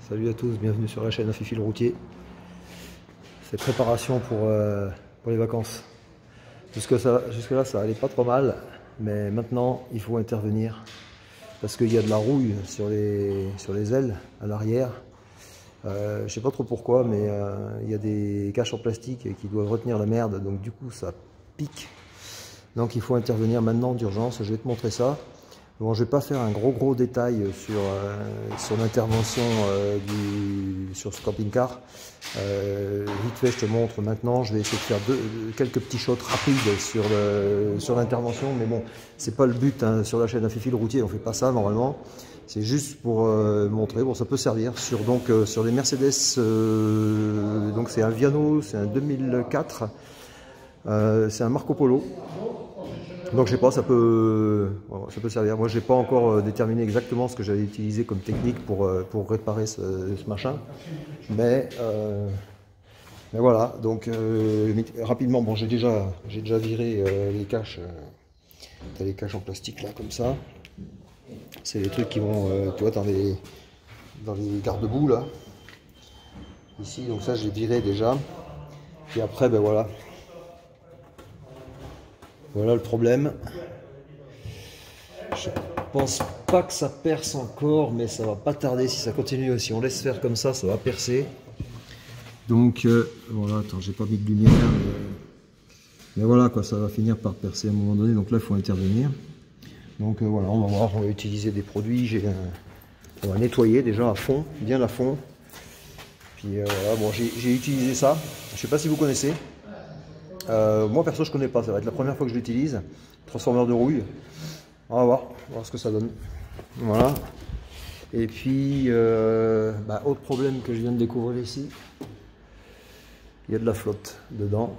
Salut à tous, bienvenue sur la chaîne Fifi le routier. C'est préparation pour les vacances. Jusque-là, ça allait pas trop mal, mais maintenant, il faut intervenir parce qu'il y a de la rouille sur les ailes à l'arrière. Je sais pas trop pourquoi, mais il y a des caches en plastique qui doivent retenir la merde, donc du coup, ça pique. Donc il faut intervenir maintenant d'urgence. Je vais te montrer ça. Bon, je vais pas faire un gros détail sur l'intervention sur ce camping-car. Vite fait, je te montre maintenant. Je vais essayer de faire quelques petits shots rapides sur l'intervention, mais bon, c'est pas le but hein, sur la chaîne Fifi le routier. On fait pas ça normalement. C'est juste pour montrer. Bon, ça peut servir sur les Mercedes. Donc c'est un Viano, c'est un 2004. C'est un Marco Polo. Donc je sais pas, ça peut servir. Moi j'ai pas encore déterminé exactement ce que j'allais utiliser comme technique pour réparer ce machin. Mais voilà, donc rapidement, bon j'ai déjà viré les caches. T'as les caches en plastique là comme ça. C'est les trucs qui vont, tu vois, dans les garde-boue là. Ici, donc ça j'ai viré déjà. Et après, ben voilà. Voilà le problème. Je pense pas que ça perce encore, mais ça va pas tarder si ça continue. Si on laisse faire comme ça va percer. Donc voilà, attends, j'ai pas mis de lumière, mais voilà quoi, ça va finir par percer à un moment donné. Donc là, il faut intervenir. Donc voilà, on va voir, on va utiliser des produits. On va nettoyer déjà à fond, bien à fond. Puis voilà, bon, j'ai utilisé ça. Je sais pas si vous connaissez. Moi perso je connais pas, ça va être la première fois que je l'utilise. Transformeur de rouille. On va voir ce que ça donne. Voilà. Et puis autre problème que je viens de découvrir ici, il y a de la flotte dedans.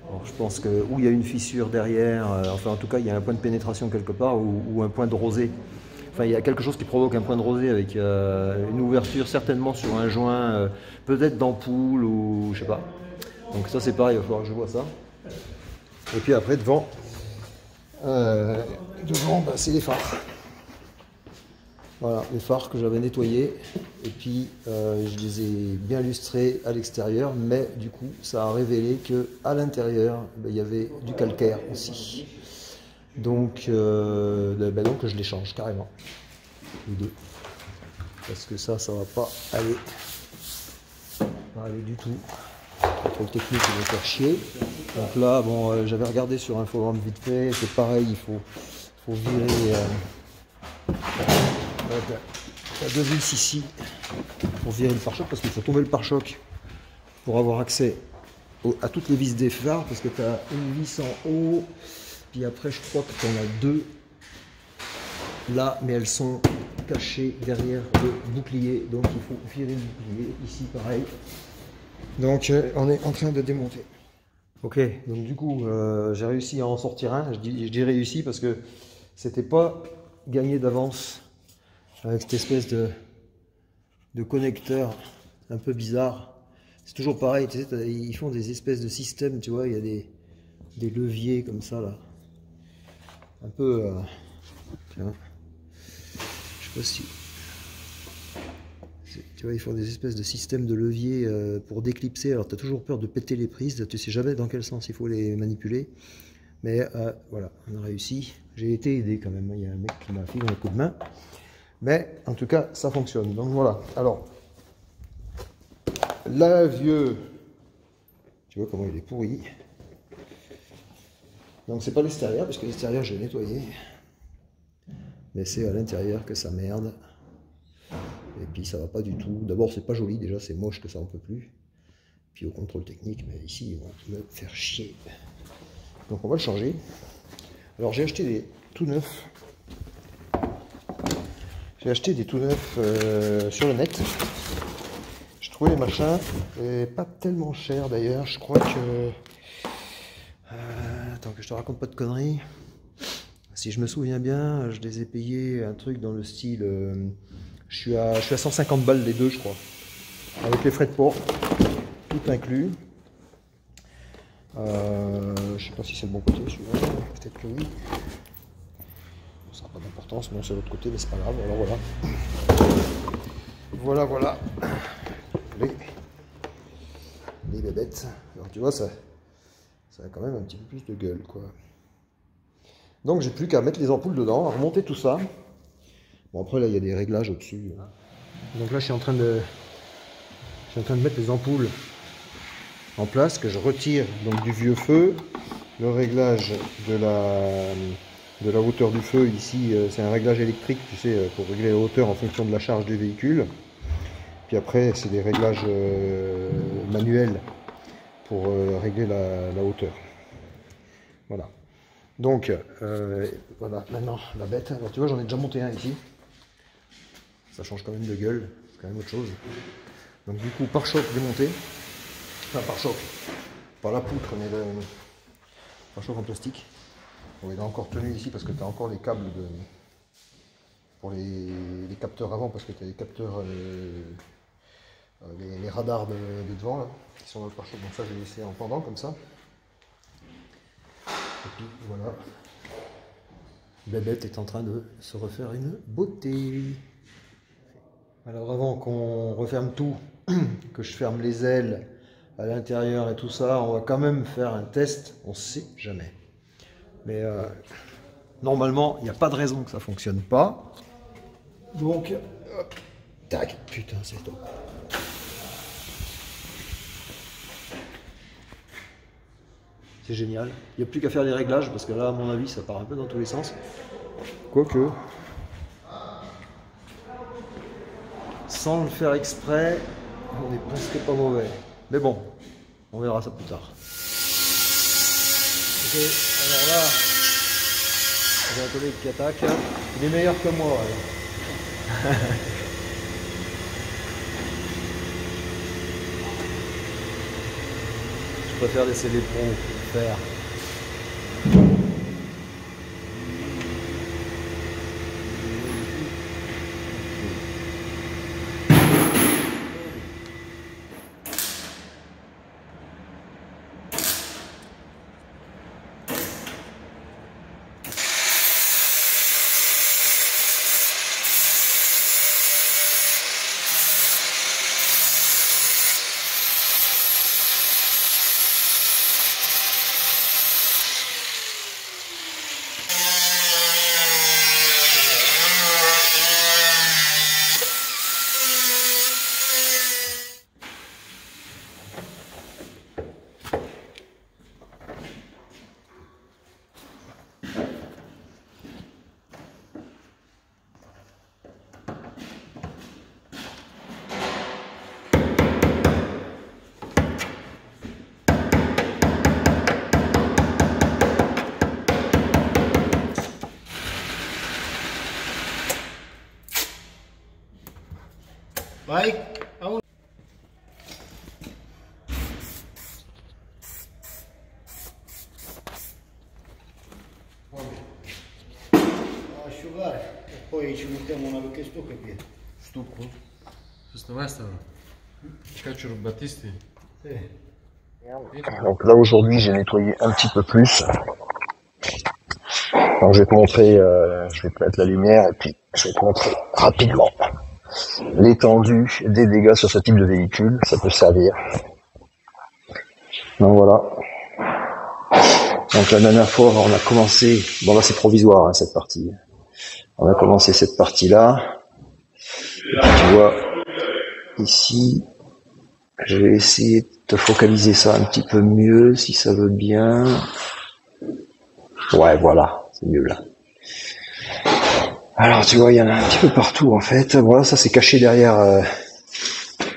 Alors, je pense que où il y a une fissure derrière, enfin en tout cas il y a un point de pénétration quelque part ou un point de rosée. Enfin il y a quelque chose qui provoque un point de rosée avec une ouverture certainement sur un joint, peut-être d'ampoule ou je sais pas. Donc ça c'est pareil, il va falloir que je vois ça. Et puis après devant, c'est les phares. Voilà, les phares que j'avais nettoyés. Et puis je les ai bien lustrés à l'extérieur, mais du coup ça a révélé que à l'intérieur il y avait du calcaire aussi. Donc je les change carrément, les deux, parce que ça va pas aller du tout. Le contrôle technique il va faire chier. Donc là, bon, j'avais regardé sur un forum vite fait, c'est pareil, il faut virer la deux vis ici pour virer le pare-choc, parce qu'il faut tomber le pare-choc pour avoir accès à toutes les vis des phares, parce que tu as une vis en haut, puis après je crois que tu en as deux là, mais elles sont cachées derrière le bouclier, donc il faut virer le bouclier, ici pareil. Donc on est en train de démonter. Ok, donc du coup j'ai réussi à en sortir un. Je dis réussi parce que c'était pas gagné d'avance avec cette espèce de connecteur un peu bizarre. C'est toujours pareil, tu sais, ils font des espèces de systèmes, tu vois, il y a des leviers comme ça là. Un peu tiens, je sais pas si tu vois, ils font des espèces de systèmes de levier pour déclipser. Alors tu as toujours peur de péter les prises, tu sais jamais dans quel sens il faut les manipuler. Mais voilà, on a réussi. J'ai été aidé quand même, il y a un mec qui m'a filé un coup de main. Mais en tout cas, ça fonctionne. Donc voilà, alors, là vieux, tu vois comment il est pourri. Donc c'est pas l'extérieur, parce que l'extérieur j'ai nettoyé. Mais c'est à l'intérieur que ça merde. Et puis ça va pas du tout. D'abord c'est pas joli, déjà c'est moche que ça en peut plus. Puis au contrôle technique, mais ici ils vont me faire chier. Donc on va le changer. Alors j'ai acheté des tout neufs. J'ai acheté des tout neufs sur le net. Je trouvais les machins pas tellement chers d'ailleurs. Je crois que attends que je te raconte pas de conneries. Si je me souviens bien, je les ai payés un truc dans le style je suis à 150 balles les deux, je crois, avec les frais de port, tout inclus. Je sais pas si c'est le bon côté celui-là, peut-être que oui. Ça n'a pas d'importance, non c'est l'autre côté, mais c'est pas grave, alors voilà. Voilà, voilà. Les bébêtes. Alors tu vois, ça a quand même un petit peu plus de gueule, quoi. Donc j'ai plus qu'à mettre les ampoules dedans, à remonter tout ça. Bon après là il y a des réglages au-dessus. Donc là je suis en train de mettre les ampoules en place, que je retire donc du vieux feu. Le réglage de la hauteur du feu ici, c'est un réglage électrique, tu sais, pour régler la hauteur en fonction de la charge du véhicule. Puis après c'est des réglages manuels pour régler la hauteur. Voilà. Donc voilà, maintenant la bête. Alors tu vois, j'en ai déjà monté un ici. Ça change quand même de gueule, c'est quand même autre chose. Donc du coup, pare-choc démonté. Enfin, pare-choc, pas la poutre, mais le pare-choc en plastique. Bon, il est encore tenu ici parce que tu as encore les câbles pour les capteurs avant, parce que tu as les capteurs, les radars de devant là, qui sont dans le pare-choc. Donc ça, j'ai laissé en pendant comme ça. Et puis voilà, Bébête est en train de se refaire une beauté. Alors avant qu'on referme tout, que je ferme les ailes à l'intérieur et tout ça, on va quand même faire un test, on sait jamais. Mais normalement, il n'y a pas de raison que ça fonctionne pas. Donc, hop, tac, putain, c'est top. C'est génial. Il n'y a plus qu'à faire les réglages parce que là, à mon avis, ça part un peu dans tous les sens. Quoique, sans le faire exprès, on est presque pas mauvais. Mais bon, on verra ça plus tard. Ok, alors là, j'ai un collègue qui attaque. Il est meilleur que moi. Ouais. Je préfère laisser les pros faire. Vai, aonde? Asciugare e poi ci mettiamo una vecchia stucca qui. Stucco? Questa veste? Cacciaro Battisti? Sì. Donc là aujourd'hui j'ai nettoyé un petit peu plus. Donc je vais te montrer, je vais te mettre la lumière et puis je vais te montrer rapidement l'étendue des dégâts sur ce type de véhicule, ça peut servir. Donc voilà. Donc la dernière fois on a commencé, bon là c'est provisoire hein, cette partie. On a commencé cette partie là. Et puis tu vois ici, je vais essayer de te focaliser ça un petit peu mieux si ça veut bien. Ouais voilà, c'est mieux là. Alors tu vois, il y en a un petit peu partout en fait. Voilà, ça c'est caché derrière.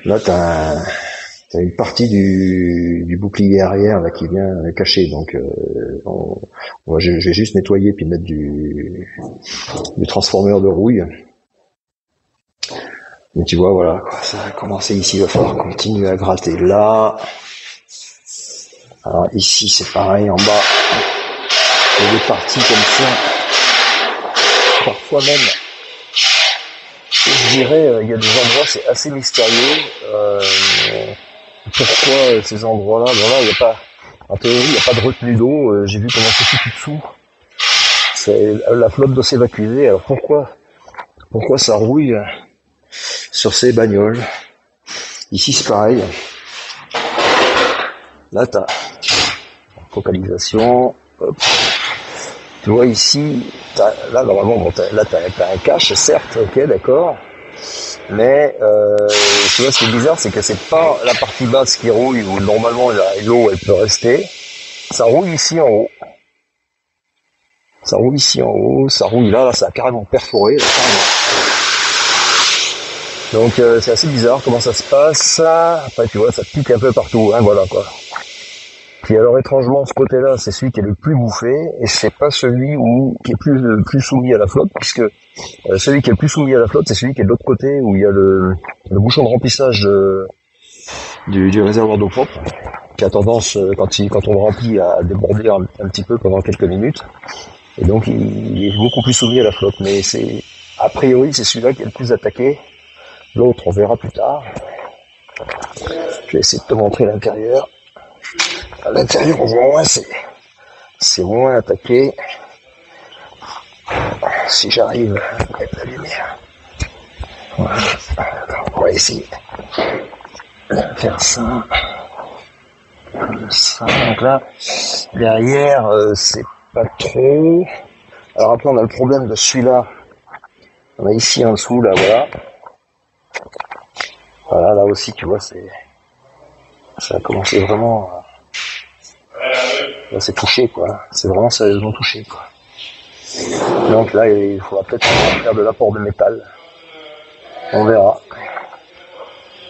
Là t'as une partie du bouclier arrière là qui vient cacher. Donc je vais juste nettoyer puis mettre du transformeur de rouille. Mais tu vois, voilà quoi, ça a commencé ici. Il va falloir continuer à gratter là. Alors ici c'est pareil en bas. Il y a des parties comme ça. Parfois même, je dirais, il y a des endroits, c'est assez mystérieux. Pourquoi ces endroits-là? Bon là, il n'y a pas, en théorie, il n'y a pas de retenue d'eau. J'ai vu comment c'est tout dessous. La flotte doit s'évacuer. Alors pourquoi ça rouille? sur ces bagnoles. Ici c'est pareil. Là t'as focalisation. Hop. Tu vois ici, là normalement, bon, là t'as un cache, certes, ok, d'accord. Mais tu vois, ce qui est bizarre, c'est que c'est pas la partie basse qui rouille où normalement l'eau elle peut rester. Ça rouille ici en haut. Ça roule ici en haut, ça rouille là, ça a carrément perforé, là, carrément. Donc c'est assez bizarre comment ça se passe. Après tu vois, ça pique un peu partout, hein, voilà quoi. Puis alors étrangement, ce côté-là, c'est celui qui est le plus bouffé, et c'est pas celui qui est le plus soumis à la flotte, puisque celui qui est le plus soumis à la flotte, c'est celui qui est de l'autre côté, où il y a le bouchon de remplissage du réservoir d'eau propre, qui a tendance, quand on le remplit, à déborder un petit peu pendant quelques minutes. Et donc il est beaucoup plus soumis à la flotte, mais a priori c'est celui-là qui est le plus attaqué. L'autre on verra plus tard. Je vais essayer de te montrer l'intérieur. À l'intérieur on voit moins, c'est moins attaqué. Si j'arrive à mettre la lumière. Voilà. On va essayer de faire ça. Comme ça. Donc là, derrière, c'est pas trop. Alors après on a le problème de celui-là. On a ici en dessous, là, voilà. Voilà, là aussi tu vois, ça a commencé vraiment là, c'est touché quoi. C'est vraiment sérieusement touché quoi. Donc là il faudra peut-être faire de l'apport de métal. On verra.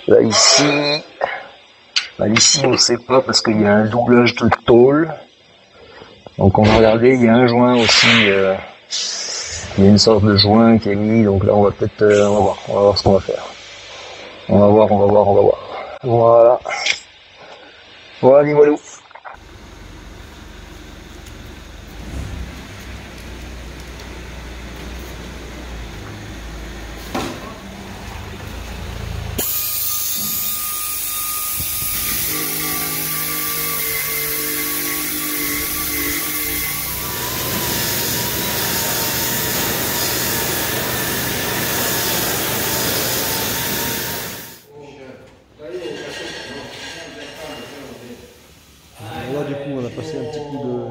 Là ici on sait pas parce qu'il y a un doublage de tôle. Donc on va regarder, il y a un joint aussi, il y a une sorte de joint qui est mis, donc là on va peut-être, on va voir ce qu'on va faire. On va voir. Voilà. Voilà, dis-moi nous. Là du coup on a passé un petit coup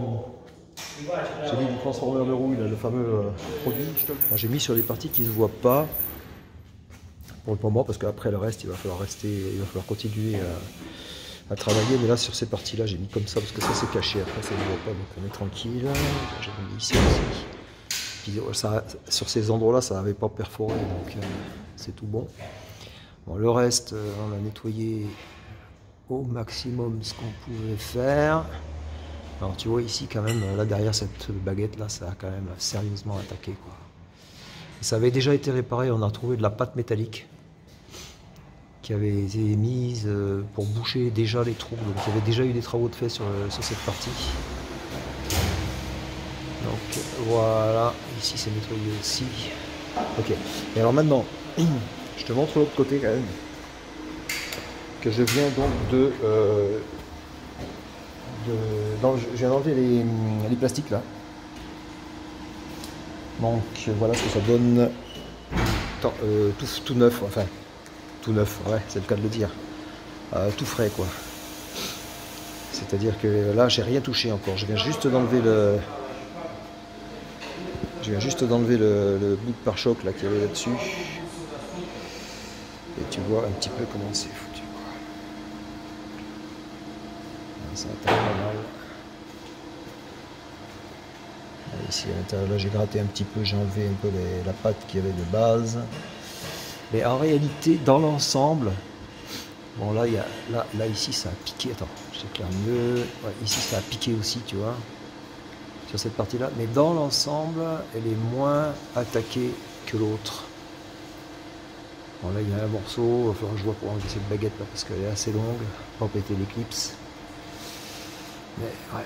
j'ai mis du transformeur de rouille, là, le fameux produit. Alors, j'ai mis sur les parties qui ne se voient pas pour le moment parce qu'après le reste il va falloir continuer à travailler, mais là sur ces parties là j'ai mis comme ça parce que ça c'est caché, après ça ne se voit pas donc on est tranquille. J'ai mis ici aussi. Puis, sur ces endroits là ça n'avait pas perforé donc c'est tout bon. Bon, le reste on a nettoyé au maximum ce qu'on pouvait faire. Alors tu vois ici quand même, là derrière cette baguette là, ça a quand même sérieusement attaqué quoi. Ça avait déjà été réparé, on a retrouvé de la pâte métallique qui avait été mise pour boucher déjà les trous. Donc il y avait déjà eu des travaux de fait sur cette partie. Donc voilà, ici c'est nettoyé aussi. Ok, et alors maintenant, je te montre l'autre côté quand même. Que je viens donc je viens d'enlever les plastiques là. Donc voilà ce que ça donne. Tout neuf, enfin tout neuf, ouais, c'est le cas de le dire. Tout frais quoi. C'est-à-dire que là j'ai rien touché encore. Je viens juste d'enlever le bout de pare-choc là qu'il y avait là-dessus. Et tu vois un petit peu comment c'est foutu. Ça attaque pas mal. Ici à l'intérieur, là j'ai gratté un petit peu, j'ai enlevé un peu la pâte qu'il y avait de base. Mais en réalité, dans l'ensemble, bon là, là ici ça a piqué, attends, je t'éclaire mieux. Ouais, ici ça a piqué aussi, tu vois, sur cette partie-là. Mais dans l'ensemble, elle est moins attaquée que l'autre. Bon là il y a un morceau, il va falloir que je vois pour enlever cette baguette là parce qu'elle est assez longue, pas péter l'éclipse. Mais ouais,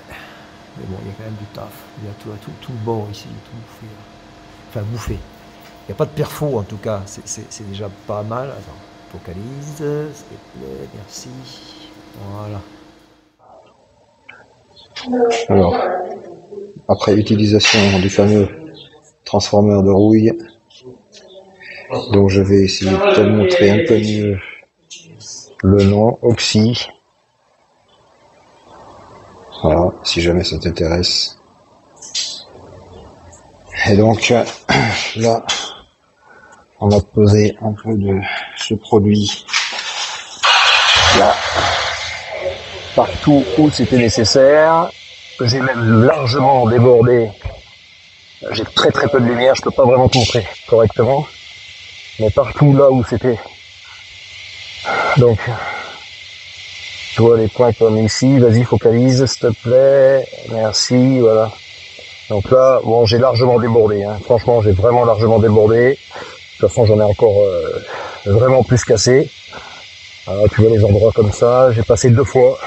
mais bon il y a quand même du taf, il y a tout le bord ici, tout bouffé. Enfin bouffé. Il n'y a pas de perfo en tout cas, c'est déjà pas mal. Attends, focalise, s'il te plaît, merci. Voilà. Alors, après utilisation du fameux transformeur de rouille, Donc je vais essayer de te montrer un peu mieux le nom, Oxy. Voilà, si jamais ça t'intéresse. Et donc là, on a posé un peu de ce produit là, partout où c'était nécessaire. J'ai même largement débordé. J'ai très peu de lumière, je peux pas vraiment te montrer correctement. Mais partout là où c'était. Donc, tu vois les points comme ici, vas-y focalise s'il te plaît, merci, voilà. Donc là, bon, j'ai largement débordé, hein. Franchement j'ai vraiment largement débordé. De toute façon j'en ai encore vraiment plus cassé. Alors, tu vois les endroits comme ça, j'ai passé 2 fois.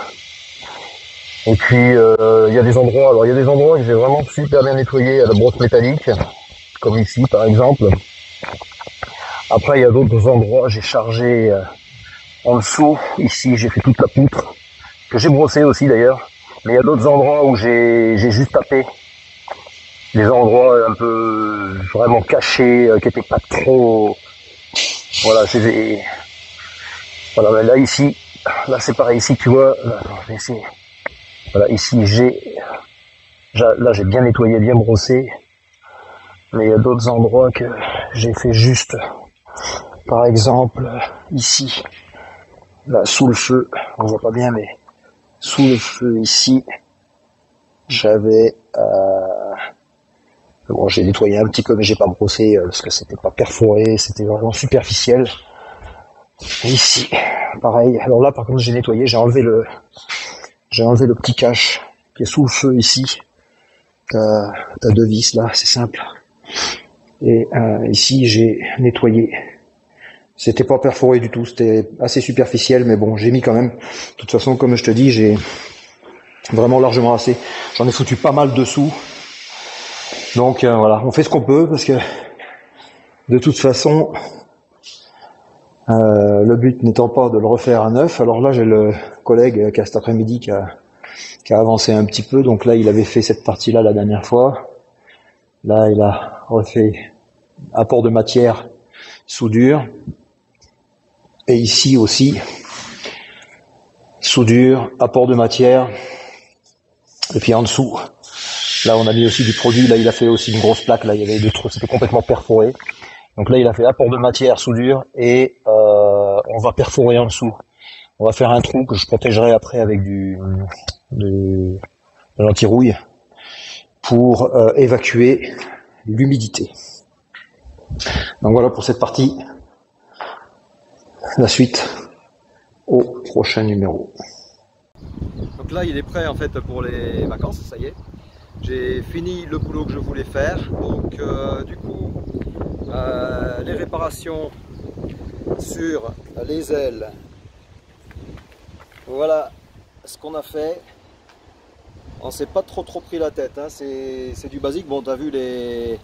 Et puis il y a des endroits, alors il y a des endroits que j'ai vraiment super bien nettoyé à la brosse métallique, comme ici par exemple. Après il y a d'autres endroits, j'ai chargé en dessous, ici j'ai fait toute la poutre, que j'ai brossé aussi d'ailleurs. Mais il y a d'autres endroits où j'ai juste tapé. Des endroits un peu vraiment cachés, qui étaient pas trop. Voilà, voilà, là ici, là c'est pareil, ici tu vois, là, attends, je vais essayer. Voilà, ici là j'ai bien nettoyé, bien brossé. Mais il y a d'autres endroits que j'ai fait juste. Par exemple, ici, là sous le feu, on voit pas bien, mais sous le feu ici, j'avais bon, j'ai nettoyé un petit peu, mais j'ai pas brossé parce que c'était pas perforé, c'était vraiment superficiel. Et ici, pareil. Alors là, par contre, j'ai nettoyé, j'ai enlevé le petit cache qui est sous le feu ici. T'as 2 vis là, c'est simple. Et ici, j'ai nettoyé. C'était pas perforé du tout, c'était assez superficiel, mais bon, j'ai mis quand même. De toute façon, comme je te dis, j'ai vraiment largement assez. J'en ai foutu pas mal dessous. Donc voilà, on fait ce qu'on peut parce que de toute façon, le but n'étant pas de le refaire à neuf. Alors là, j'ai le collègue qui a cet après-midi qui a avancé un petit peu. Donc là, il avait fait cette partie-là la dernière fois. Là, il a refait apport de matière, soudure. Et ici aussi, soudure, apport de matière. Et puis en dessous, là on a mis aussi du produit, là il a fait aussi une grosse plaque, là il y avait des trucs, c'était complètement perforé. Donc là il a fait apport de matière, soudure, et on va perforer en dessous. On va faire un trou que je protégerai après avec de l'anti-rouille pour évacuer l'humidité. Donc voilà pour cette partie. La suite au prochain numéro. Donc là il est prêt en fait pour les vacances, ça y est. J'ai fini le boulot que je voulais faire. Donc du coup les réparations sur les ailes. Voilà ce qu'on a fait. On s'est pas trop pris la tête, hein. C'est du basique. Bon, tu as vu les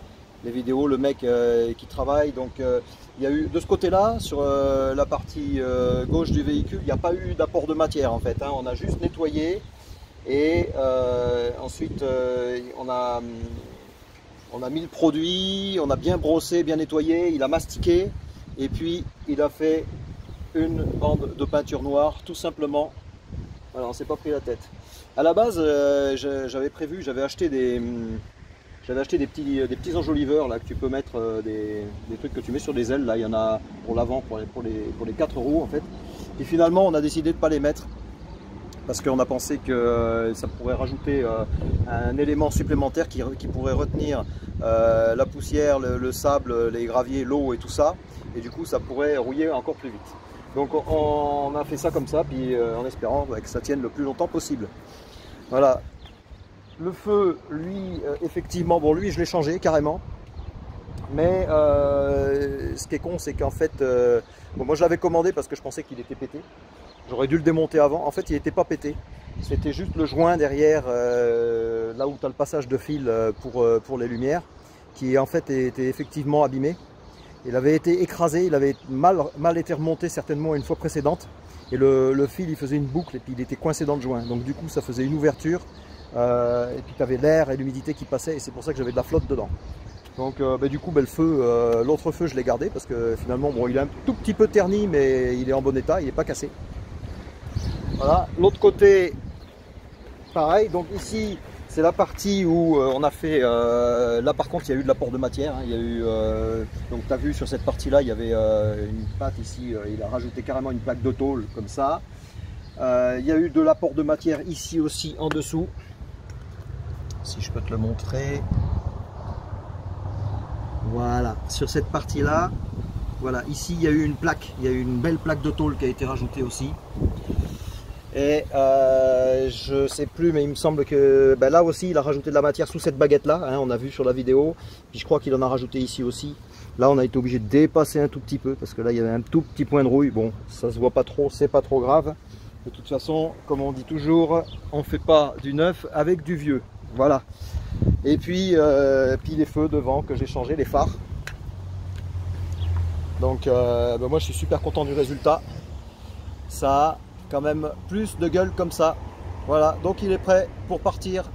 vidéos, le mec qui travaille. Donc il y a eu de ce côté-là, sur la partie gauche du véhicule, il n'y a pas eu d'apport de matière en fait, hein. On a juste nettoyé et ensuite on a mis le produit, on a bien brossé, bien nettoyé, il a mastiqué et puis il a fait une bande de peinture noire tout simplement. Voilà, on s'est pas pris la tête. À la base, j'avais acheté des petits enjoliveurs là que tu peux mettre, des trucs que tu mets sur des ailes. Là, il y en a pour l'avant, pour les 4 roues en fait. Et finalement, on a décidé de ne pas les mettre parce qu'on a pensé que ça pourrait rajouter un élément supplémentaire qui pourrait retenir la poussière, le sable, les graviers, l'eau et tout ça. Et du coup, ça pourrait rouiller encore plus vite. Donc, on a fait ça comme ça, puis en espérant que ça tienne le plus longtemps possible. Voilà. Le feu, lui, effectivement, bon, lui, je l'ai changé carrément. Mais ce qui est con, c'est qu'en fait, bon, moi, je l'avais commandé parce que je pensais qu'il était pété. J'aurais dû le démonter avant. En fait, il n'était pas pété. C'était juste le joint derrière, là où tu as le passage de fil pour les lumières, qui en fait était effectivement abîmé. Il avait été écrasé, il avait mal été remonté certainement une fois précédente. Et le fil, il faisait une boucle et puis il était coincé dans le joint. Donc du coup, ça faisait une ouverture. Et puis tu avais l'air et l'humidité qui passaient et c'est pour ça que j'avais de la flotte dedans. Donc du coup le feu, l'autre feu je l'ai gardé parce que finalement bon, il est un tout petit peu terni mais il est en bon état, il n'est pas cassé. Voilà, l'autre côté pareil, donc ici c'est la partie où on a fait, là par contre il y a eu de l'apport de matière, hein, il y a eu, donc tu as vu sur cette partie là il y avait une pâte ici, il a rajouté carrément une plaque de tôle comme ça. Il y a eu de l'apport de matière ici aussi en dessous, si je peux te le montrer. Voilà, sur cette partie là, voilà, ici il y a eu une plaque, il y a eu une belle plaque de tôle qui a été rajoutée aussi. Et je sais plus, mais il me semble que là aussi il a rajouté de la matière sous cette baguette là, hein, on a vu sur la vidéo. Puis je crois qu'il en a rajouté ici aussi. Là on a été obligé de dépasser un tout petit peu parce que là il y avait un tout petit point de rouille. Bon, ça se voit pas trop, c'est pas trop grave. De toute façon, comme on dit toujours, on fait pas du neuf avec du vieux. Voilà. Et puis les feux devant que j'ai changé, les phares. Donc moi je suis super content du résultat. Ça a quand même plus de gueule comme ça. Voilà, donc il est prêt pour partir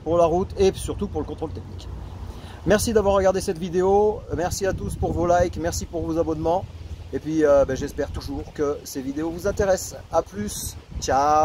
pour la route et surtout pour le contrôle technique. Merci d'avoir regardé cette vidéo. Merci à tous pour vos likes, merci pour vos abonnements. Et puis j'espère toujours que ces vidéos vous intéressent. A plus, ciao.